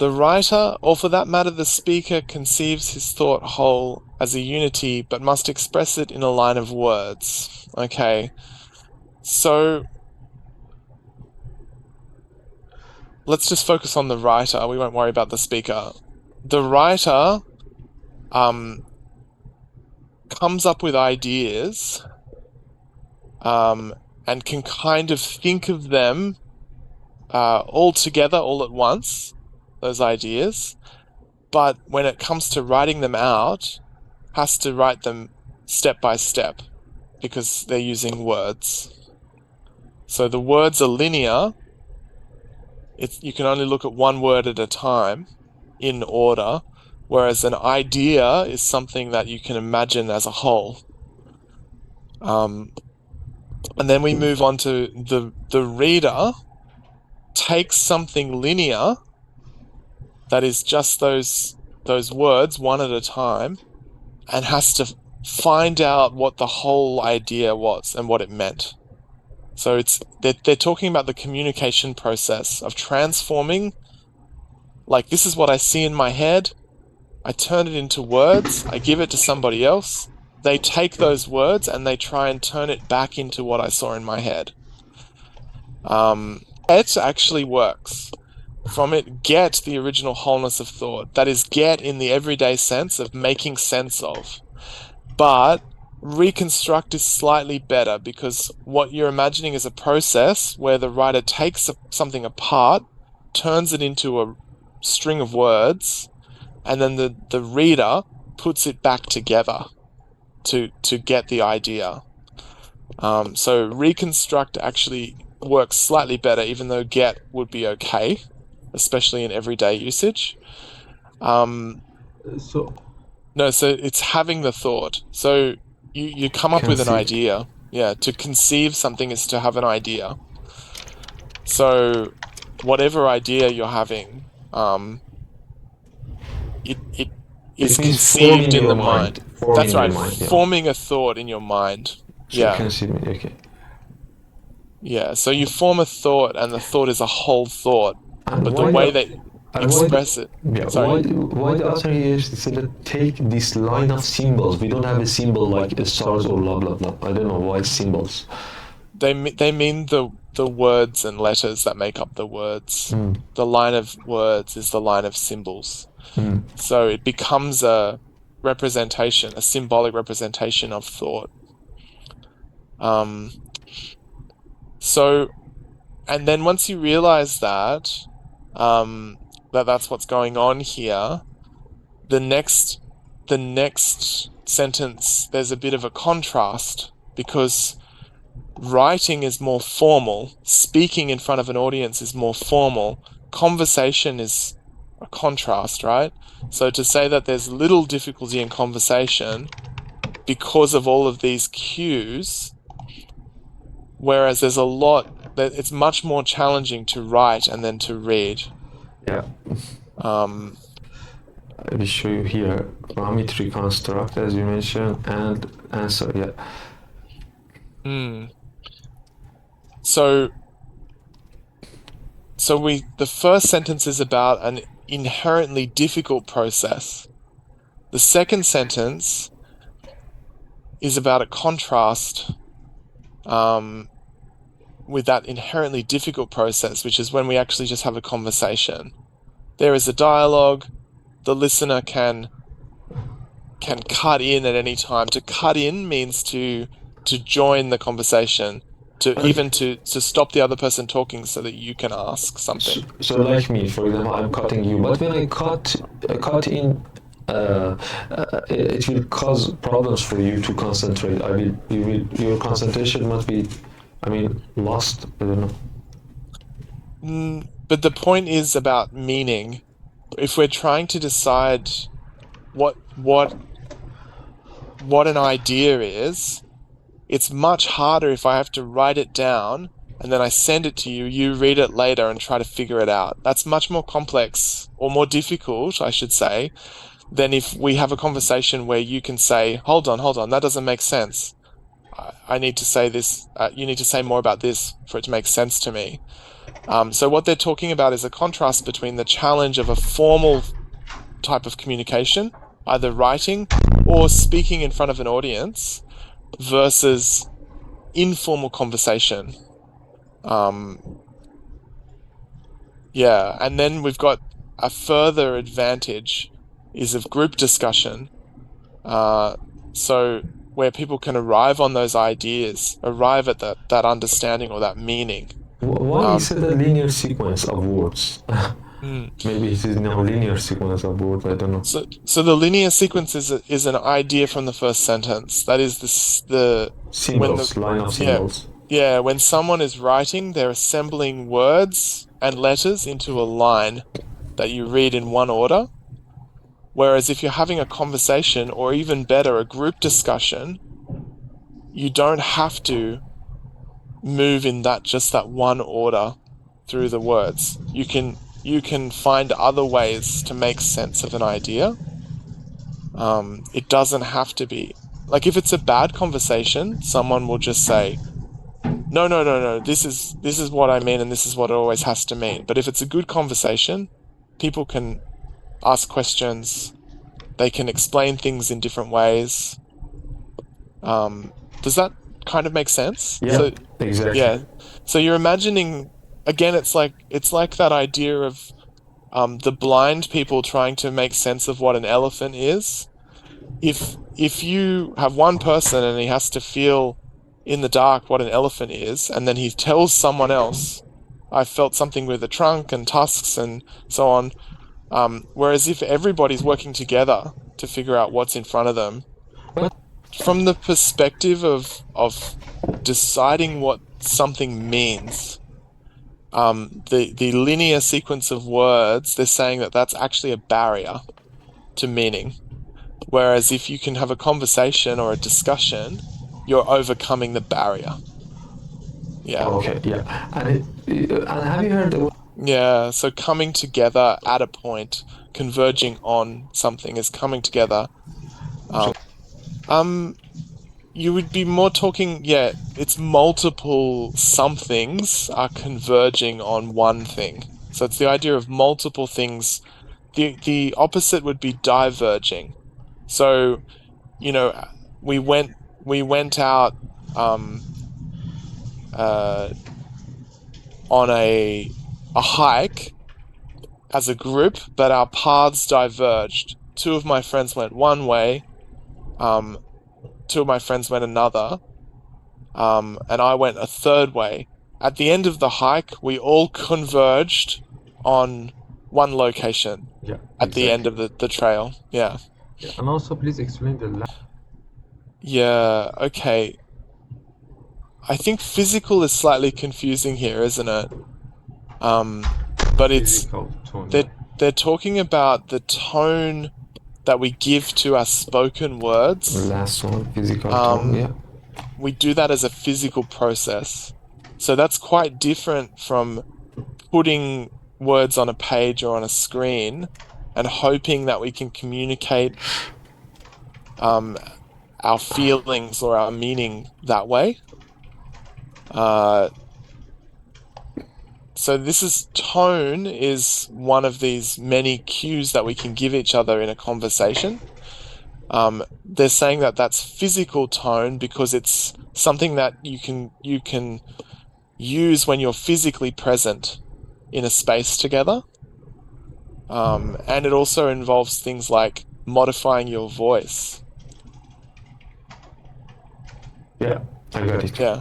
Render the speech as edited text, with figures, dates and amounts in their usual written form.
The writer, or for that matter the speaker, conceives his thought whole as a unity, but must express it in a line of words. Okay, so let's just focus on the writer. We won't worry about the speaker. The writer comes up with ideas and can kind of think of them all together, all at once, those ideas. But when it comes to writing them out, has to write them step by step because they're using words. So the words are linear. You can only look at one word at a time in order, whereas an idea is something that you can imagine as a whole. And then we move on to the reader takes something linear that is just those words one at a time and has to find out what the whole idea was and what it meant. So they're talking about the communication process of transforming, like, this is what I see in my head, I turn it into words, I give it to somebody else, they take those words and they try and turn it back into what I saw in my head. It actually works. From it, get the original wholeness of thought. That is, get in the everyday sense of making sense of. But reconstruct is slightly better because what you're imagining is a process where the writer takes something apart, turns it into a string of words, and then the reader puts it back together to get the idea. So reconstruct actually works slightly better, even though get would be okay, especially in everyday usage. So So it's having the thought. So you come up with an conceive. idea. Yeah, to conceive something is to have an idea. So whatever idea you're having, it is It means forming conceived in your the mind. mind. That's Forming your right, mind. Yeah. forming a thought in your mind. So Yeah, conceiving. Okay. yeah. So you form a thought, and the thought is a whole thought, And but the why way the they and why the express it. yeah Sorry. why the author here said take this line of symbols. We don't have a symbol like the stars or blah blah blah. I don't know why symbols. They mean the words and letters that make up the words. Mm. The line of words is the line of symbols. Mm. So it becomes a representation, a symbolic representation of thought. So, and then once you realize that, that's what's going on here, the next sentence, there's a bit of a contrast because writing is more formal, speaking in front of an audience is more formal, conversation is a contrast, right? So to say that there's little difficulty in conversation because of all of these cues, whereas there's a lot that it's much more challenging to write and then to read. Yeah. Um, I will show you here. Ramit reconstruct as you mentioned and answer. Yeah. So the first sentence is about an inherently difficult process. The second sentence is about a contrast with that inherently difficult process, which is when we actually just have a conversation. There is a dialogue. The listener can cut in at any time. To cut in means to join the conversation, to stop the other person talking so that you can ask something. So like me, for example, I'm cutting you, but when I cut in, it will cause problems for you to concentrate. Your concentration must be, lost. I don't know. But the point is about meaning. If we're trying to decide what an idea is, it's much harder if I have to write it down and then I send it to you, you read it later and try to figure it out. That's much more complex, or more difficult, I should say, than if we have a conversation where you can say, hold on, that doesn't make sense. I need to say this, you need to say more about this for it to make sense to me. So what they're talking about is a contrast between the challenge of a formal type of communication, either writing or speaking in front of an audience, versus informal conversation. Yeah, and then we've got a further advantage is of group discussion. So where people can arrive on those ideas, arrive at that understanding or that meaning. Why is it a linear sequence of words? Mm. Maybe it is no linear sequence of words. I don't know. So the linear sequence is an idea from the first sentence. That is the Symbols, line of yeah, symbols. yeah. When someone is writing, they're assembling words and letters into a line that you read in one order. Whereas if you're having a conversation, or even better, a group discussion, you don't have to move in just that one order through the words. You can find other ways to make sense of an idea. It doesn't have to be like, if it's a bad conversation, someone will just say, no, this is what I mean, and this is what it always has to mean. But if it's a good conversation, people can ask questions, they can explain things in different ways. Does that kind of make sense? Yeah, So, exactly. yeah. So you're imagining, again, it's like that idea of the blind people trying to make sense of what an elephant is. If you have one person and he has to feel in the dark what an elephant is, and then he tells someone else, I felt something with the trunk and tusks and so on. Whereas if everybody's working together to figure out what's in front of them, But from the perspective of deciding what something means, the linear sequence of words, they're saying that that's actually a barrier to meaning. Whereas if you can have a conversation or a discussion, you're overcoming the barrier. Yeah. okay, yeah. And have you heard the Yeah, so coming together at a point, converging on something is coming together. You would be more talking, yeah, it's multiple somethings are converging on one thing. So it's the idea of multiple things. The opposite would be diverging. So, you know, we went out on a hike as a group, but our paths diverged. Two of my friends went one way, two of my friends went another, and I went a third way. At the end of the hike, we all converged on one location Yeah, at the end of the trail. Yeah. Yeah. And also, please explain the Yeah, okay. I think physical is slightly confusing here, isn't it? But it's physical tone. they're talking about the tone that we give to our spoken words. last one, physical tone? Yeah. We do that as a physical process. So that's quite different from putting words on a page or on a screen and hoping that we can communicate our feelings or our meaning that way. So this is tone is one of these many cues that we can give each other in a conversation. They're saying that that's physical tone because it's something that you can use when you're physically present in a space together. And it also involves things like modifying your voice. Yeah, I got it. Yeah.